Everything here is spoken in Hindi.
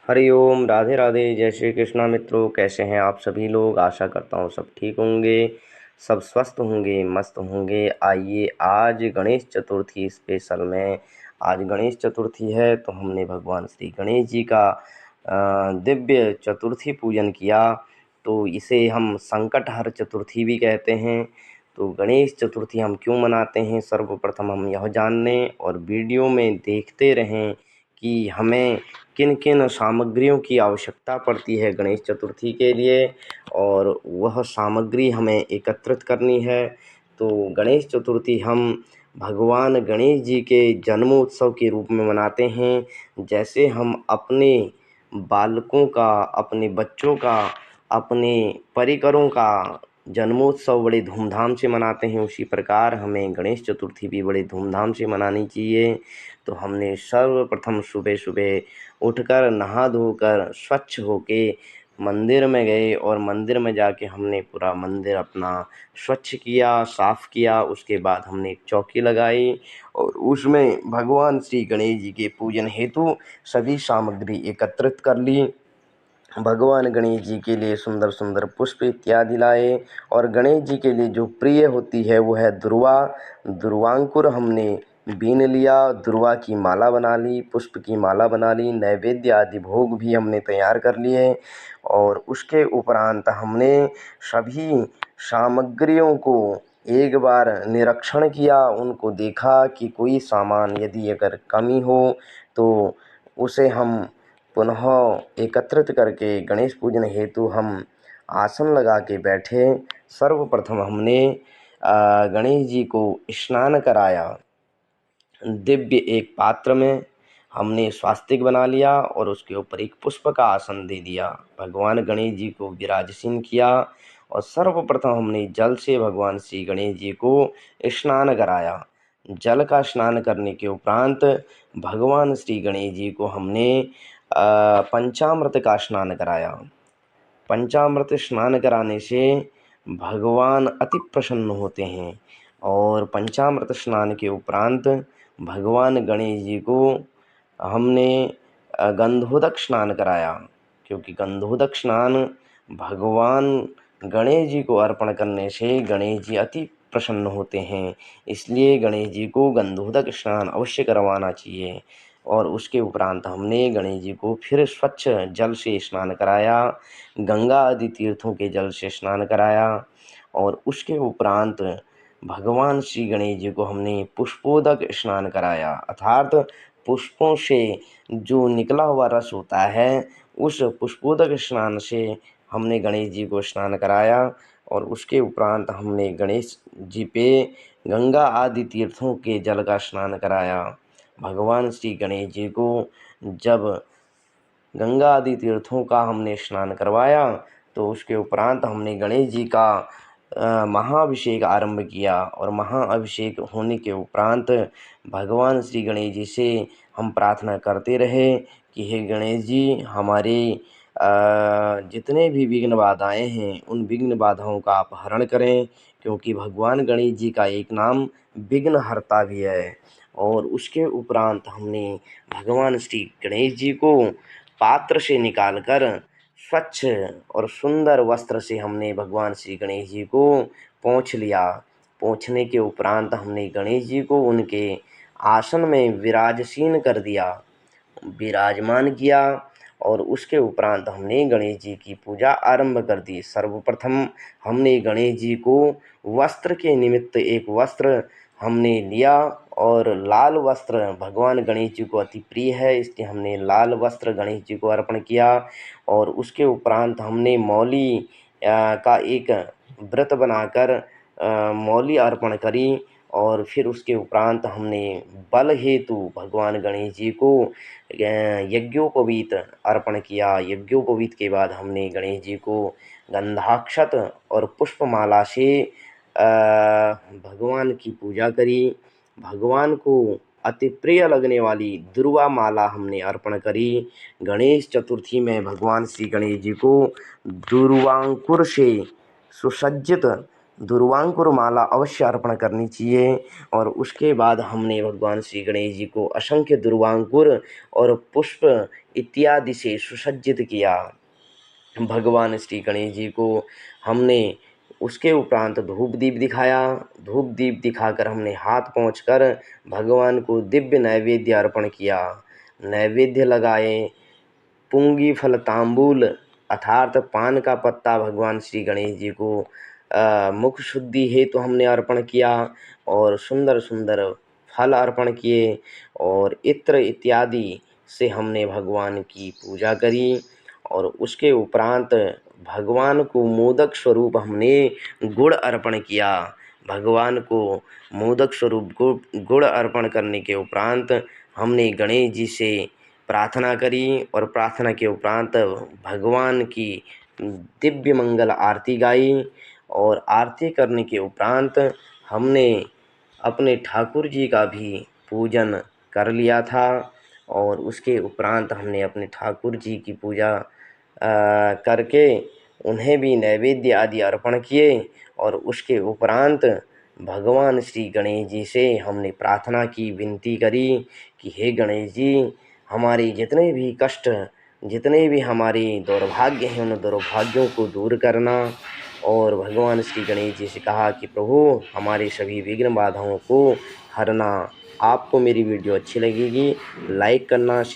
हरिओम, राधे राधे, जय श्री कृष्णा। मित्रों, कैसे हैं आप सभी लोग? आशा करता हूँ सब ठीक होंगे, सब स्वस्थ होंगे, मस्त होंगे। आइए, आज गणेश चतुर्थी स्पेशल में, आज गणेश चतुर्थी है तो हमने भगवान श्री गणेश जी का दिव्य चतुर्थी पूजन किया। तो इसे हम संकटहर चतुर्थी भी कहते हैं। तो गणेश चतुर्थी हम क्यों मनाते हैं, सर्वप्रथम हम यह जान लें और वीडियो में देखते रहें कि हमें किन किन सामग्रियों की आवश्यकता पड़ती है गणेश चतुर्थी के लिए, और वह सामग्री हमें एकत्रित करनी है। तो गणेश चतुर्थी हम भगवान गणेश जी के जन्मोत्सव के रूप में मनाते हैं। जैसे हम अपने बालकों का, अपने बच्चों का, अपने परिकरों का जन्मोत्सव बड़े धूमधाम से मनाते हैं, उसी प्रकार हमें गणेश चतुर्थी भी बड़े धूमधाम से मनानी चाहिए। तो हमने सर्वप्रथम सुबह सुबह उठकर नहा धोकर स्वच्छ होके मंदिर में गए और मंदिर में जाके हमने पूरा मंदिर अपना स्वच्छ किया, साफ़ किया। उसके बाद हमने एक चौकी लगाई और उसमें भगवान श्री गणेश जी के पूजन हेतु सभी सामग्री एकत्रित कर ली। भगवान गणेश जी के लिए सुंदर सुंदर पुष्प इत्यादि लाए, और गणेश जी के लिए जो प्रिय होती है वो है दुर्वा। दुर्वांकुर हमने बीन लिया, दुर्वा की माला बना ली, पुष्प की माला बना ली, नैवेद्य आदि भोग भी हमने तैयार कर लिए। और उसके उपरांत हमने सभी सामग्रियों को एक बार निरीक्षण किया, उनको देखा कि कोई सामान यदि अगर कमी हो तो उसे हम पुनः एकत्रित करके गणेश पूजन हेतु हम आसन लगा के बैठे। सर्वप्रथम हमने गणेश जी को स्नान कराया। दिव्य एक पात्र में हमने स्वास्तिक बना लिया और उसके ऊपर एक पुष्प का आसन दे दिया, भगवान गणेश जी को विराजसीन किया। और सर्वप्रथम हमने जल से भगवान श्री गणेश जी को स्नान कराया। जल का स्नान करने के उपरांत भगवान श्री गणेश जी को हमने पंचामृत का स्नान कराया। पंचामृत स्नान कराने से भगवान अति प्रसन्न होते हैं। और पंचामृत स्नान के उपरांत भगवान गणेश जी को हमने गंधोदक स्नान कराया, क्योंकि गंधोदक स्नान भगवान गणेश जी को अर्पण करने से गणेश जी अति प्रसन्न होते हैं। इसलिए गणेश जी को गंधोदक स्नान अवश्य करवाना चाहिए। और उसके उपरांत हमने गणेश जी को फिर स्वच्छ जल से स्नान कराया, गंगा आदि तीर्थों के जल से स्नान कराया। और उसके उपरांत भगवान श्री गणेश जी को हमने पुष्पोदक स्नान कराया, अर्थात पुष्पों से जो निकला हुआ रस होता है, उस पुष्पोदक स्नान से हमने गणेश जी को स्नान कराया। और उसके उपरांत हमने गणेश जी पे गंगा आदि तीर्थों के जल का स्नान कराया। भगवान श्री गणेश जी को जब गंगा आदि तीर्थों का हमने स्नान करवाया तो उसके उपरांत हमने गणेश जी का महाअभिषेक आरंभ किया। और महाअभिषेक होने के उपरांत भगवान श्री गणेश जी से हम प्रार्थना करते रहे कि हे गणेश जी, हमारे जितने भी विघ्न बाधाएं हैं उन विघ्न बाधाओं का आप हरण करें, क्योंकि भगवान गणेश जी का एक नाम विघ्नहर्ता भी है। और उसके उपरांत हमने भगवान श्री गणेश जी को पात्र से निकालकर स्वच्छ और सुंदर वस्त्र से हमने भगवान श्री गणेश जी को पोंछ लिया। पोंछने के उपरांत हमने गणेश जी को उनके आसन में विराजसीन कर दिया, विराजमान किया। और उसके उपरांत हमने गणेश जी की पूजा आरंभ कर दी। सर्वप्रथम हमने गणेश जी को वस्त्र के निमित्त एक वस्त्र हमने लिया, और लाल वस्त्र भगवान गणेश जी को अति प्रिय है, इसलिए हमने लाल वस्त्र गणेश जी को अर्पण किया। और उसके उपरांत हमने मौली का एक व्रत बनाकर मौली अर्पण करी। और फिर उसके उपरांत हमने बल हेतु भगवान गणेश जी को यज्ञोपवीत अर्पण किया। यज्ञोपवीत के बाद हमने गणेश जी को गंधाक्षत और पुष्पमाला से भगवान की पूजा करी। भगवान को अति प्रिय लगने वाली दुर्वा माला हमने अर्पण करी। गणेश चतुर्थी में भगवान श्री गणेश जी को दुर्वांकुर से सुसज्जित दुर्वांकुर माला अवश्य अर्पण करनी चाहिए। और उसके बाद हमने भगवान श्री गणेश जी को असंख्य दुर्वांकुर और पुष्प इत्यादि से सुसज्जित किया। भगवान श्री गणेश जी को हमने उसके उपरांत धूप दीप दिखाया। धूप दीप दिखाकर हमने हाथ पहुँचकर भगवान को दिव्य नैवेद्य अर्पण किया। नैवेद्य लगाए, पुंगी फल तांबूल अर्थात पान का पत्ता भगवान श्री गणेश जी को मुख शुद्धि हेतु हमने अर्पण किया। और सुंदर सुंदर फल अर्पण किए और इत्र इत्यादि से हमने भगवान की पूजा करी। और उसके उपरांत भगवान को मोदक स्वरूप हमने गुड़ अर्पण किया। भगवान को मोदक स्वरूप गुड़ अर्पण करने के उपरांत हमने गणेश जी से प्रार्थना करी। और प्रार्थना के उपरांत भगवान की दिव्य मंगल आरती गाई। और आरती करने के उपरांत हमने अपने ठाकुर जी का भी पूजन कर लिया था। और उसके उपरांत हमने अपने ठाकुर जी की पूजा करके उन्हें भी नैवेद्य आदि अर्पण किए। और उसके उपरांत भगवान श्री गणेश जी से हमने प्रार्थना की, विनती करी कि हे गणेश जी, हमारे जितने भी कष्ट, जितने भी हमारे दुर्भाग्य हैं, उन दुर्भाग्यों को दूर करना। और भगवान श्री गणेश जी से कहा कि प्रभु, हमारे सभी विघ्न बाधाओं को हरना। आपको मेरी वीडियो अच्छी लगेगी, लाइक करना, शेयर